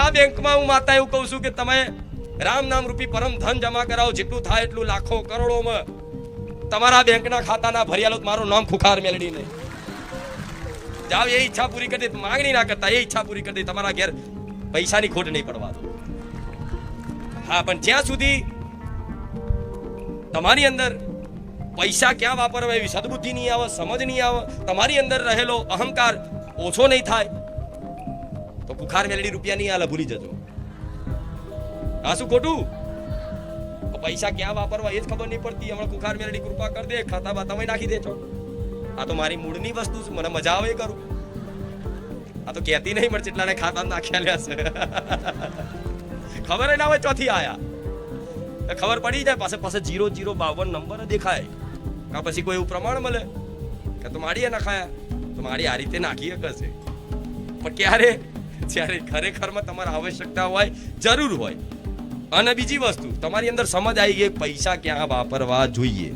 આ બેંકમાં હું માતા એવું કહું છું કે તમે રામ નામ રૂપી પરમ ધન જમા કરાવો, જેટલું થાય એટલું લાખો કરોડોમાં તમારા બેંકના ખાતાના ભર્યાલો મારું નામ ખુખાર મેલડી નહીં જાવ. એ ઈચ્છા પૂરી કરી દે, માંગણી ના કરતા, એ ઈચ્છા પૂરી કરી દે, તમારા ઘેર પૈસાની ખોટ નહીં પડવા દો. હા, પણ જ્યાં સુધી તમારી અંદર પૈસા ક્યાં વાપરવા એવી સદબુદ્ધિ નહીં આવે, સમજ નહીં આવે, તમારી અંદર રહેલો અહંકાર ઓછો નહીં થાય, તો ખુખાર મેલડી રૂપિયા નહીં આલે, ભૂલી જજો. આ શું ખોટું? પૈસા ક્યાં વાપરવા એ જ ખબર નહીં પડતી. હમણાં ખુખાર મેલડી કૃપા કરી દે, ખાતા બાતામાં નાખી દેજો. આ તો મારી મૂળની વસ્તુ છે, મને મજા આવે કરું. આ તો કહેતી નહીં મળે એટલાને ખાતા નાખ્યા લ્યા છે. ખબર ના હોય ચોથી આયા, ખબર પડી જાય પાસે પાસે 0052 નંબર દેખાય, કા પછી કોઈ એવું પ્રમાણ મળે કે તો માડીએ નખાયા, તો માડી આ રીતે નાખી શકે. પણ ક્યારે? જ્યારે ખરેખરમાં તમારે આવશ્યકતા હોય, જરૂર હોય. અને બીજી વસ્તુ તમારી અંદર સમજ આવી ગઈ પૈસા ક્યાં વાપરવા જોઈએ.